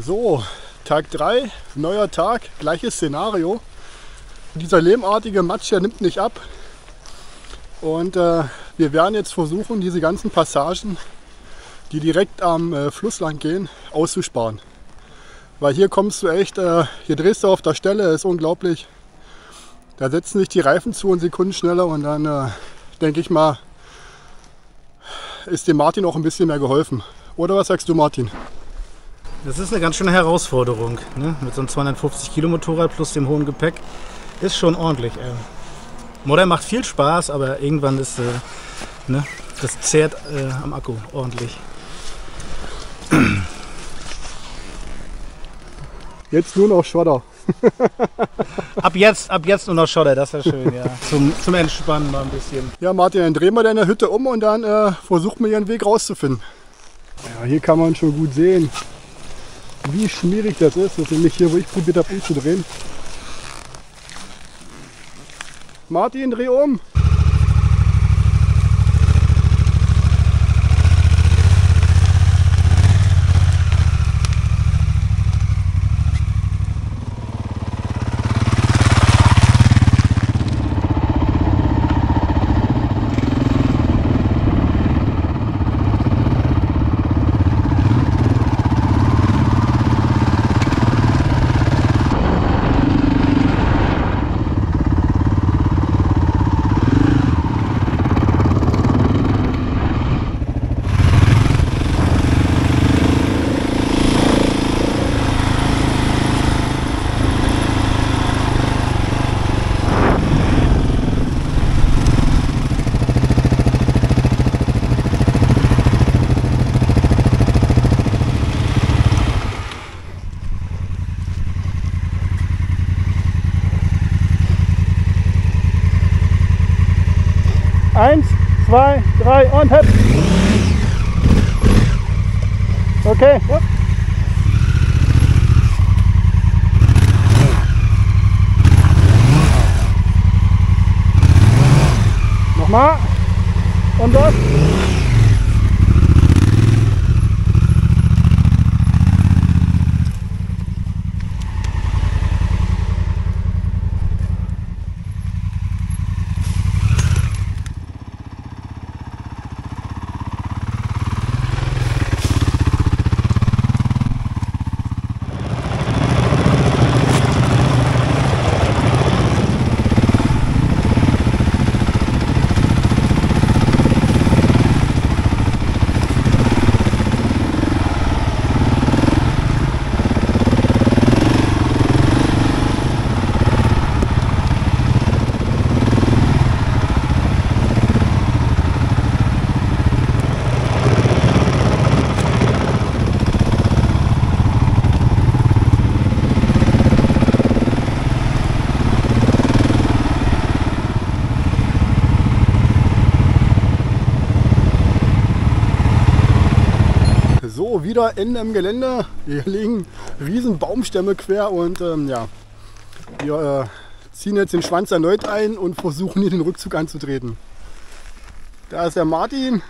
So, Tag 3, neuer Tag, gleiches Szenario. Dieser lehmartige Matsch, der nimmt nicht ab. Und wir werden jetzt versuchen, diese ganzen Passagen, die direkt am Fluss lang gehen, auszusparen. Weil hier kommst du echt, hier drehst du auf der Stelle, ist unglaublich. Da setzen sich die Reifen zu und Sekunden schneller und dann denke ich mal, ist dem Martin auch ein bisschen mehr geholfen. Oder was sagst du, Martin? Das ist eine ganz schöne Herausforderung, ne? Mit so einem 250 Kilo Motorrad plus dem hohen Gepäck. Ist schon ordentlich. Modern macht viel Spaß, aber irgendwann ist, ne? Das zehrt am Akku ordentlich. Jetzt nur noch Schotter. Ab jetzt nur noch Schotter, das wäre schön, ja. Zum Entspannen mal ein bisschen. Ja, Martin, dann drehen wir deine Hütte um und dann versuchen wir ihren Weg rauszufinden. Ja, hier kann man schon gut sehen, wie schmierig das ist. Das ist nämlich hier, wo ich probiert habe umzudrehen. Martin, dreh um! Eins, zwei, drei und hüpf! Okay. Ja. Nochmal. Und los. So, wieder Ende im Gelände. Hier liegen riesen Baumstämme quer und ja, wir ziehen jetzt den Schwanz erneut ein und versuchen hier den Rückzug anzutreten. Da ist der Martin.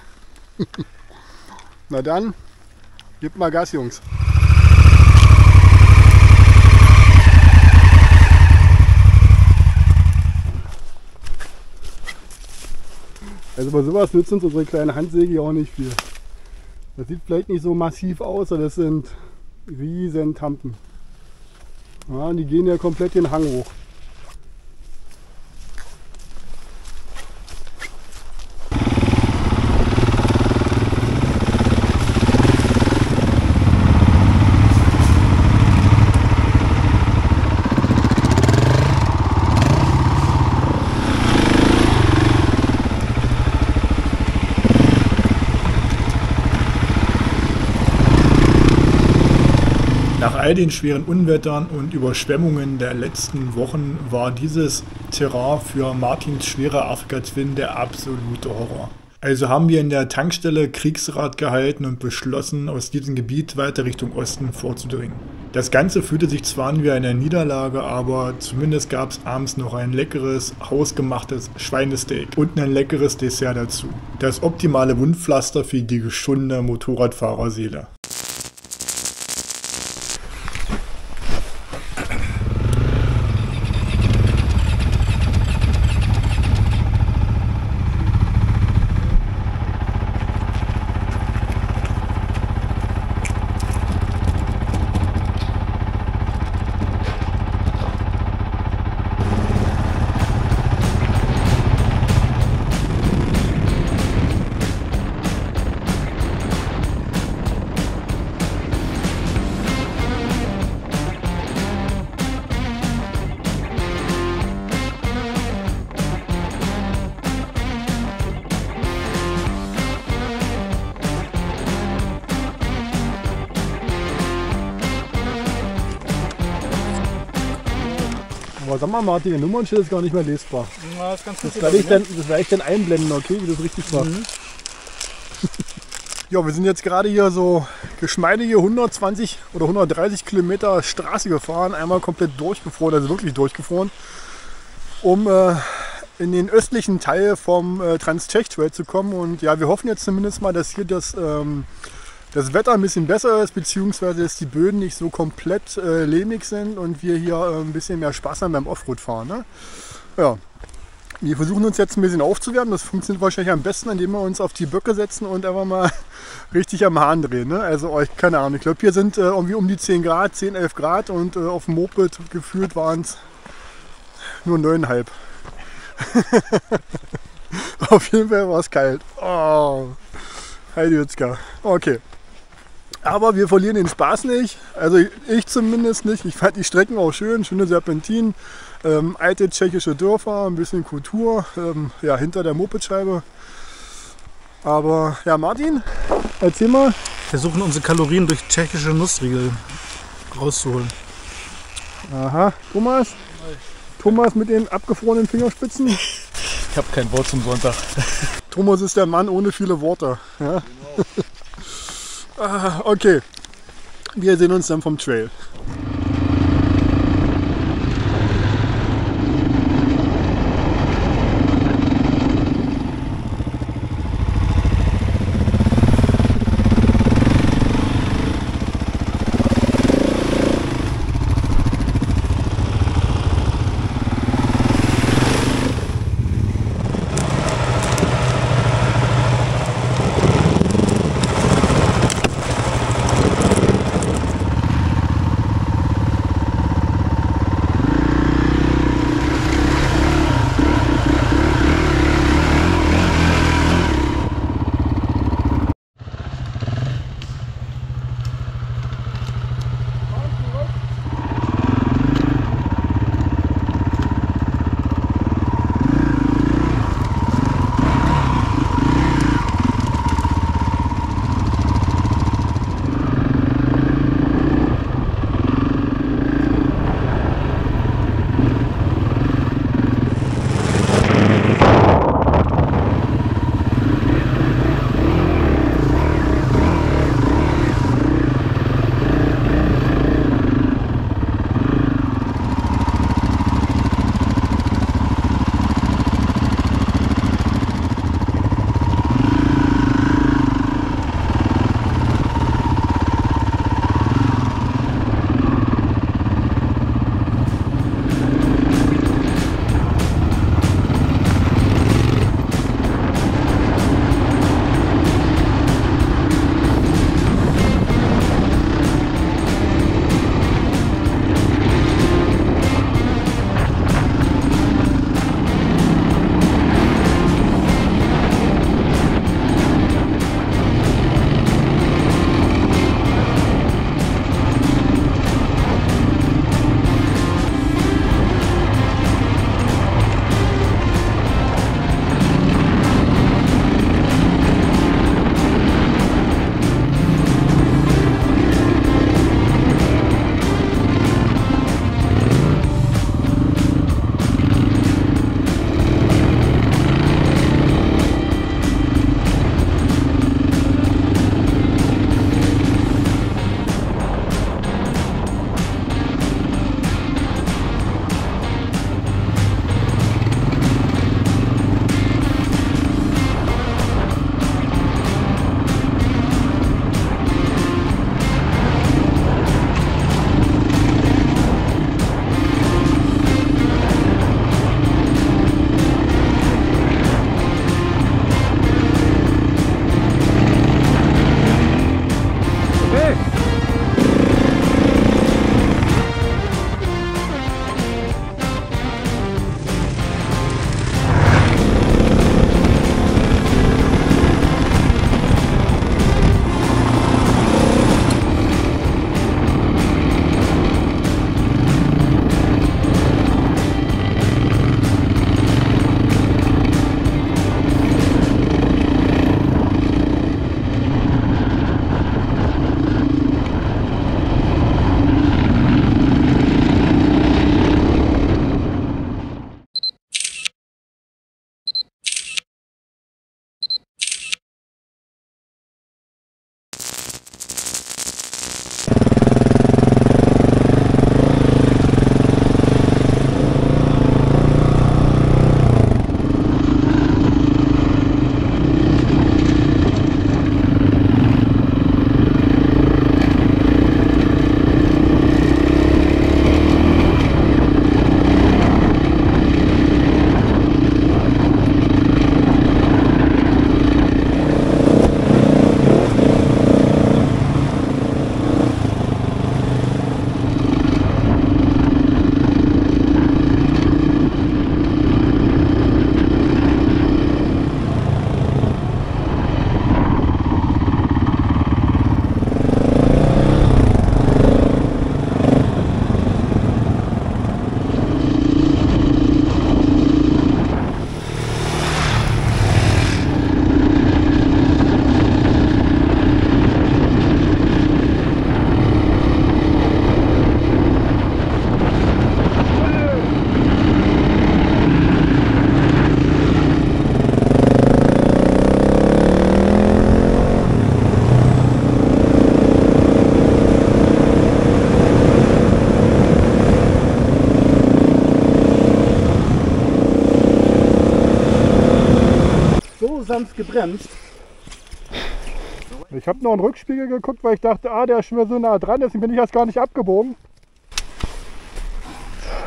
Na dann, gebt mal Gas, Jungs. Also bei sowas nützt uns unsere kleine Handsäge auch nicht viel. Das sieht vielleicht nicht so massiv aus, aber das sind riesen Tampen. Ja, die gehen ja komplett den Hang hoch. Nach all den schweren Unwettern und Überschwemmungen der letzten Wochen war dieses Terrain für Martins schwerer Afrika Twin der absolute Horror. Also haben wir in der Tankstelle Kriegsrat gehalten und beschlossen, aus diesem Gebiet weiter Richtung Osten vorzudringen. Das Ganze fühlte sich zwar an wie eine Niederlage, aber zumindest gab es abends noch ein leckeres, hausgemachtes Schweinesteak und ein leckeres Dessert dazu. Das optimale Wundpflaster für die geschundene Motorradfahrerseele. Aber sag mal, Martin, der Nummernschild ist gar nicht mehr lesbar. Ja, das ist ganz gut. Das werde ich dann einblenden, okay, wie das richtig war. Ja, wir sind jetzt gerade hier so geschmeidige 120 oder 130 Kilometer Straße gefahren, einmal komplett durchgefroren, also wirklich durchgefroren, um in den östlichen Teil vom Trans-Czech-Trail zu kommen. Und ja, wir hoffen jetzt zumindest mal, dass hier das Wetter ein bisschen besser ist, beziehungsweise dass die Böden nicht so komplett lehmig sind und wir hier ein bisschen mehr Spaß haben beim Offroad fahren. Ne? Ja. Wir versuchen uns jetzt ein bisschen aufzuwärmen. Das funktioniert wahrscheinlich am besten, indem wir uns auf die Böcke setzen und einfach mal richtig am Hahn drehen. Ne? Also keine Ahnung, ich glaube hier sind irgendwie um die 10 Grad, 10, 11 Grad und auf dem Moped gefühlt waren es nur 9,5. Auf jeden Fall war es kalt. Oh, Heidewitzka. Okay. Aber wir verlieren den Spaß nicht. Also ich zumindest nicht. Ich fand die Strecken auch schön. Schöne Serpentinen, alte tschechische Dörfer, ein bisschen Kultur, ja, hinter der Mopedscheibe. Aber ja, Martin, erzähl mal. Wir versuchen unsere Kalorien durch tschechische Nussriegel rauszuholen. Aha, Thomas? Thomas mit den abgefrorenen Fingerspitzen. Ich habe kein Wort zum Sonntag. Thomas ist der Mann ohne viele Worte. Ja? Okay, wir sehen uns dann vom Trail. sanft gebremst. Ich habe noch einen Rückspiegel geguckt, weil ich dachte, der ist schon wieder so nah dran, deswegen bin ich erst gar nicht abgebogen.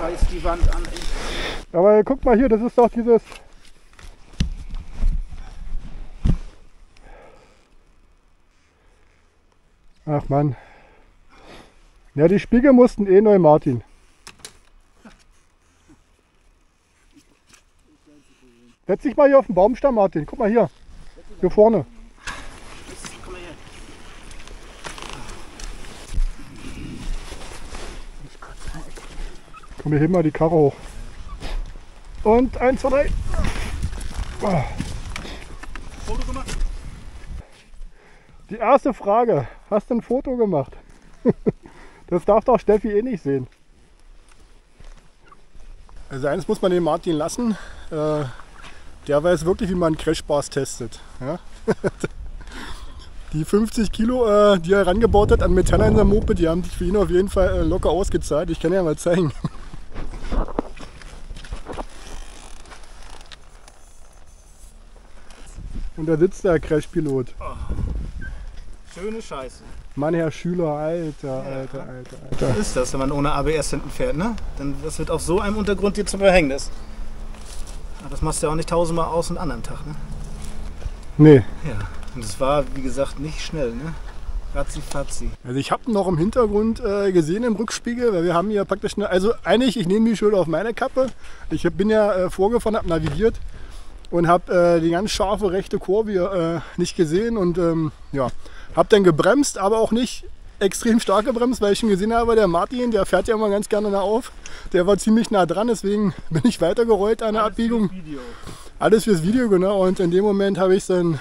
Scheiß die Wand an, ey. Aber guck mal hier, das ist doch dieses... Ach Mann. Ja, die Spiegel mussten eh neu, Martin. Setz dich mal hier auf den Baumstamm, Martin. Guck mal hier. Hier vorne. Komm, wir heben mal die Karre hoch. Und 1, 2, 3. Oh. Foto gemacht? Die erste Frage. Hast du ein Foto gemacht? Das darf doch Steffi eh nicht sehen. Also eines muss man den Martin lassen. Der weiß wirklich, wie man Crashbars testet. Ja? Die 50 Kilo, die er rangebaut hat an Metaller in der Moped, die haben sich für ihn auf jeden Fall locker ausgezahlt. Ich kann ja mal zeigen. Und da sitzt der Crashpilot. Oh. Schöne Scheiße. Mann, Herr Schüler, Alter. Was ist das, wenn man ohne ABS hinten fährt, ne? Denn das wird auf so einem Untergrund dir zum Verhängnis. Aber das machst du ja auch nicht tausendmal aus und an am Tag, ne? Nee. Ja, und es war, wie gesagt, nicht schnell, ne? Ratzi fatzi. Also ich habe noch im Hintergrund gesehen im Rückspiegel, weil wir haben hier praktisch also eigentlich, ich nehme die Schuld auf meine Kappe. Ich bin ja vorgefahren, habe navigiert und habe die ganz scharfe rechte Kurve nicht gesehen und ja, habe dann gebremst, aber auch nicht extrem stark gebremst, weil ich schon gesehen habe, der Martin, der fährt ja immer ganz gerne nah auf. Der war ziemlich nah dran, deswegen bin ich weitergerollt an der Abbiegung. Alles fürs Video, genau. Und in dem Moment habe ich dann,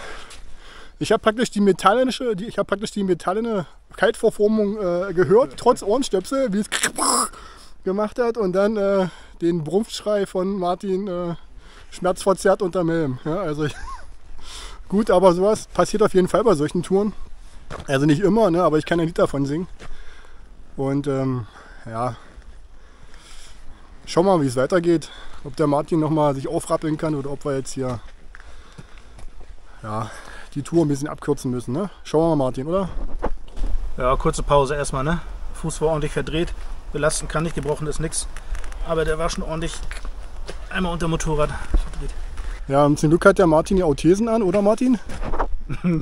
ich habe praktisch die metallene Kaltverformung gehört, trotz Ohrenstöpsel, wie es gemacht hat und dann den Brumpfschrei von Martin schmerzverzerrt unterm Helm. Ja, also gut, aber sowas passiert auf jeden Fall bei solchen Touren. Also nicht immer, ne, aber ich kann ein Lied davon singen. Und ja, schauen wir mal, wie es weitergeht. Ob der Martin nochmal sich aufrappeln kann oder ob wir jetzt hier ja, die Tour ein bisschen abkürzen müssen. Ne? Schauen wir mal, Martin, oder? Ja, kurze Pause erstmal, ne? Fuß war ordentlich verdreht. Belasten kann nicht, gebrochen ist nichts. Aber der war schon ordentlich einmal unter Motorrad verdreht. Ja, und zum Glück hat der Martin die Orthesen an, oder Martin?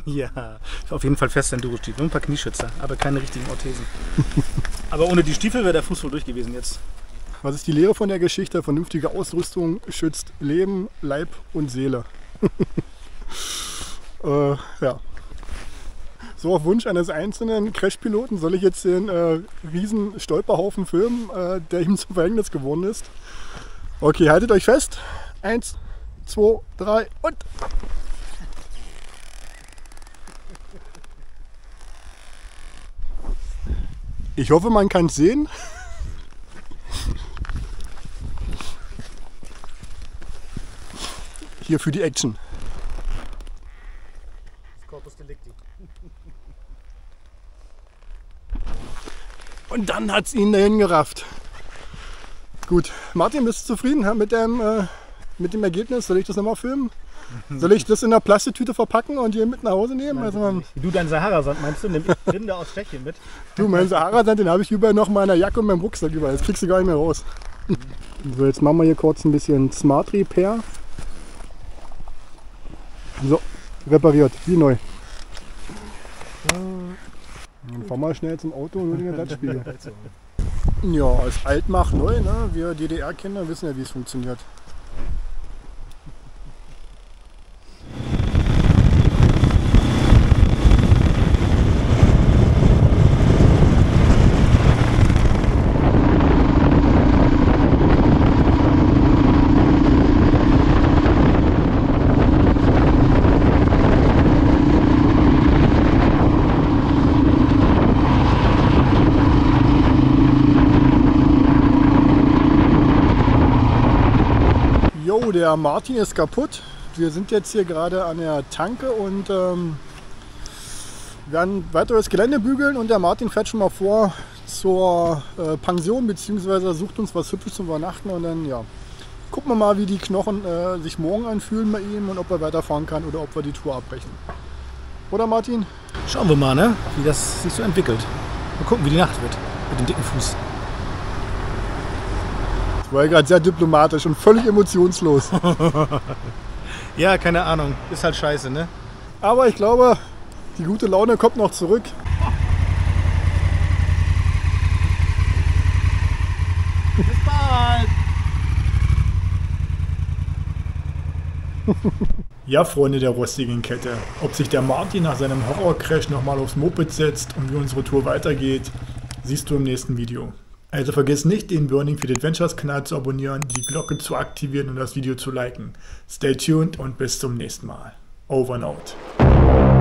Ja, auf jeden Fall fest Enduro-Stiefel. Nur ein paar Knieschützer, aber keine richtigen Orthesen. Aber ohne die Stiefel wäre der Fuß wohl durch gewesen jetzt. Was ist die Lehre von der Geschichte? Vernünftige Ausrüstung schützt Leben, Leib und Seele. Ja. So auf Wunsch eines einzelnen Crashpiloten soll ich jetzt den riesen Stolperhaufen filmen, der ihm zum Verhängnis geworden ist. Okay, haltet euch fest. 1, 2, 3 und... Ich hoffe, man kann es sehen. Hier für die Action. Corpus Delicti. Und dann hat es ihn dahin gerafft. Gut, Martin, bist du zufrieden mit dem Ergebnis? Soll ich das nochmal filmen? Soll ich das in einer Plastiktüte verpacken und hier mit nach Hause nehmen? Nein, also du, dein Sahara-Sand meinst du? Nimm Rinde aus Tschechien mit. Du, mein Sahara-Sand, den habe ich überall noch in meiner Jacke und meinem Rucksack überall. Jetzt kriegst du gar nicht mehr raus. So, jetzt machen wir hier kurz ein bisschen Smart Repair. So, repariert, wie neu. Dann fahren wir schnell zum Auto und nur den Ersatzspiegel. Ja, als alt macht neu, ne? Wir DDR-Kinder wissen ja, wie es funktioniert. Der Martin ist kaputt. Wir sind jetzt hier gerade an der Tanke und werden weiter das Gelände bügeln und der Martin fährt schon mal vor zur Pension bzw. sucht uns was Hübsches zum Übernachten und dann ja, Gucken wir mal, wie die Knochen sich morgen anfühlen bei ihm und ob er weiterfahren kann oder ob wir die Tour abbrechen. Oder Martin? Schauen wir mal, ne? Wie das sich so entwickelt. Mal gucken, wie die Nacht wird mit dem dicken Fuß. Das war ja gerade sehr diplomatisch und völlig emotionslos. Ja, keine Ahnung. Ist halt scheiße, ne? Aber ich glaube, die gute Laune kommt noch zurück. Bis bald! Ja, Freunde der rostigen Kette, ob sich der Martin nach seinem Horrorcrash nochmal aufs Moped setzt und wie unsere Tour weitergeht, siehst du im nächsten Video. Also vergiss nicht, den Burning Feet Adventures Kanal zu abonnieren, die Glocke zu aktivieren und das Video zu liken. Stay tuned und bis zum nächsten Mal. Over and out.